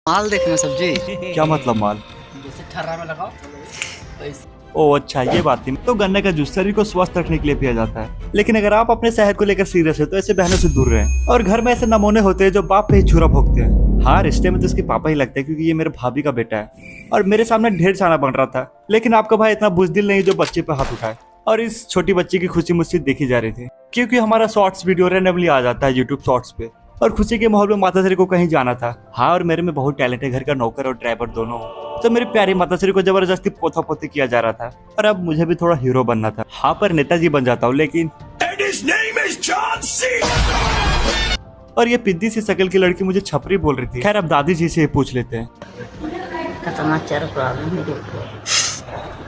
माल देखना सब्जी। क्या मतलब माल? जैसे ठर्रा में लगाओ तो ओ अच्छा, ये बात थी। तो गन्ने का जूस शरीर को स्वस्थ रखने के लिए पिया जाता है, लेकिन अगर आप अपने सेहत को लेकर सीरियस है तो ऐसे बहनों से दूर रहें। और घर में ऐसे नमूने होते हैं जो बाप पे ही छुरा भोंकते हैं। हाँ, रिश्ते में तो उसके पापा ही लगते हैं क्योंकि ये मेरे भाभी का बेटा है और मेरे सामने ढेर सारा बन रहा था, लेकिन आपका भाई इतना बुजदिल नहीं जो बच्चे पे हाथ उठाए। और इस छोटी बच्ची की खुशी मुझसे देखी जा रही थी क्योंकि हमारा शॉर्ट्स वीडियो रेंडमली आ जाता है यूट्यूब शॉर्ट्स पे। और खुशी के माहौल में माताश्री को कहीं जाना था। हाँ, और मेरे में बहुत टैलेंट है, घर का नौकर और ड्राइवर दोनों। तो मेरी प्यारी माताश्री को जबरदस्ती पोथा पोती किया जा रहा था और अब मुझे भी थोड़ा हीरो बनना था। हाँ, पर नेताजी बन जाता हूँ, लेकिन और ये पिद्दी सी शकल की लड़की मुझे छपरी बोल रही थी। खैर, अब दादी जी से पूछ लेते हैं। समाचार प्रॉब्लम है।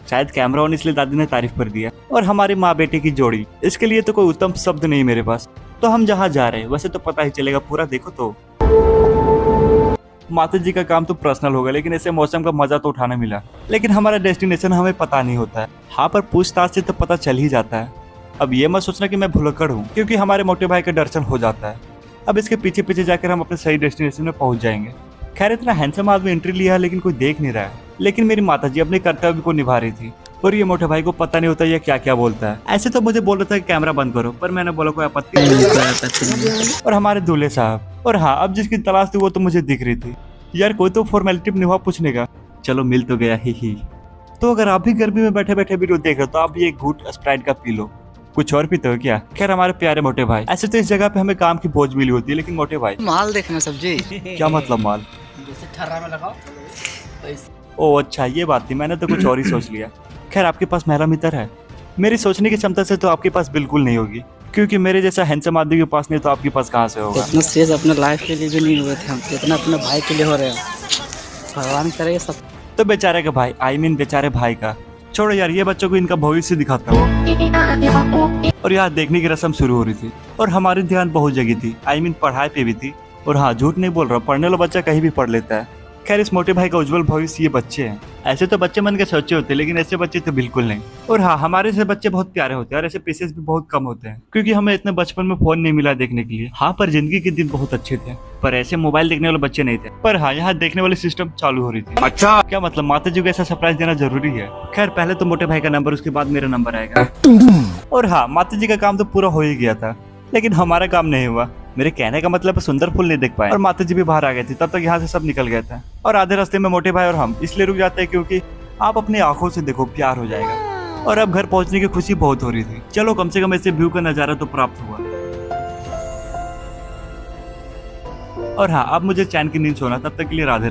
शायद कैमरा ऑन, इसलिए दादी ने तारीफ कर दिया। और हमारी माँ बेटे की जोड़ी, इसके लिए तो कोई उत्तम शब्द नहीं मेरे पास। तो हम जहाँ जा रहे हैं वैसे तो पता ही चलेगा, पूरा देखो तो। माता जी का काम तो पर्सनल होगा, लेकिन ऐसे मौसम का मजा तो उठाना मिला। लेकिन हमारा डेस्टिनेशन हमें पता नहीं होता है। हाँ, पर पूछताछ से तो पता चल ही जाता है। अब ये मत सोचना कि मैं भुलक्कड़ हूँ, क्योंकि हमारे मोटे भाई का दर्शन हो जाता है। अब इसके पीछे पीछे जाकर हम अपने सही डेस्टिनेशन में पहुंच जाएंगे। खैर, इतना हैंडसम आदमी एंट्री लिया है लेकिन कोई देख नहीं रहा है। लेकिन मेरी माता जी अपने कर्तव्य को निभा रही थी और ये मोटे भाई को पता नहीं होता ये क्या क्या बोलता है। ऐसे तो मुझे बोल रहा था कि कैमरा बंद करो, पर मैंने बोला कोई आपत्ति नहीं। और हमारे दूल्हे साहब, और हाँ, अब जिसकी तलाश थी वो तो मुझे दिख रही थी। यार, कोई तो फॉर्मेलिटी निभा पूछने का। चलो, मिल तो गया ही। तो अगर आप भी गर्मी में बैठे बैठे वीडियो देख रहे हो तो आप भी एक घूंट स्प्राइट का पी लो। कुछ और पीते हो क्या? खैर, हमारे प्यारे मोटे भाई, ऐसे तो इस जगह पे हमें काम की बोझ मिली होती है, लेकिन मोटे भाई माल देखना सब्जी। क्या मतलब माल? जैसे ठर्रा में लगाओ तो ओ अच्छा, ये बात थी। मैंने तो कुछ और ही सोच लिया। खैर, आपके पास महिला मित्र है? मेरी सोचने की क्षमता से तो आपके पास बिल्कुल नहीं होगी, क्योंकि मेरे जैसा हैंडसम आदमी के पास नहीं तो आपके पास कहाँ से होगा। इतना सीरियस अपने लाइफ के लिए भी नहीं हुए थे हम, इतना अपने भाई के लिए हो रहे हैं। भगवान करे सब। तो बेचारे का भाई, आई मीन बेचारे भाई का। छोड़ो यार, ये बच्चों को इनका भविष्य दिखाता हूँ। और यहाँ देखने की रस्म शुरू हो रही थी और हमारी ध्यान बहुत जगह थी, आई मीन पढ़ाई पे भी थी। और हाँ, झूठ नहीं बोल रहा, पढ़ने वाला बच्चा कहीं भी पढ़ लेता है। खैर, इस मोटे भाई का उज्जवल भविष्य ये बच्चे हैं। ऐसे तो बच्चे मन के सोचे होते हैं, लेकिन ऐसे बच्चे तो बिल्कुल नहीं। और हाँ, हमारे से बच्चे बहुत प्यारे होते हैं और ऐसे पीसेस भी बहुत कम होते हैं, क्योंकि हमें इतने बचपन में फोन नहीं मिला देखने के लिए। हाँ, पर जिंदगी के दिन बहुत अच्छे थे, पर ऐसे मोबाइल देखने वाले बच्चे नहीं थे। पर हाँ, यहाँ देखने वाली सिस्टम चालू हो रही थी। अच्छा, क्या मतलब माता जी को ऐसा सरप्राइज देना जरूरी है? खैर, पहले तो मोटे भाई का नंबर, उसके बाद मेरा नंबर आएगा। और हाँ, माता जी का काम तो पूरा हो ही गया था, लेकिन हमारा काम नहीं हुआ। मेरे कहने का मतलब सुंदर फूल नहीं देख पाए और माता जी भी बाहर आ गए थे। तब तक यहाँ से सब निकल गए थे और आधे रास्ते में मोटे भाई और हम इसलिए रुक जाते हैं क्योंकि आप अपनी आंखों से देखो, प्यार हो जाएगा। और अब घर पहुंचने की खुशी बहुत हो रही थी। चलो, कम से कम ऐसे व्यू का नजारा तो प्राप्त हुआ। और हाँ, अब मुझे चैन की नींद सोना, तब तक के लिए राधे।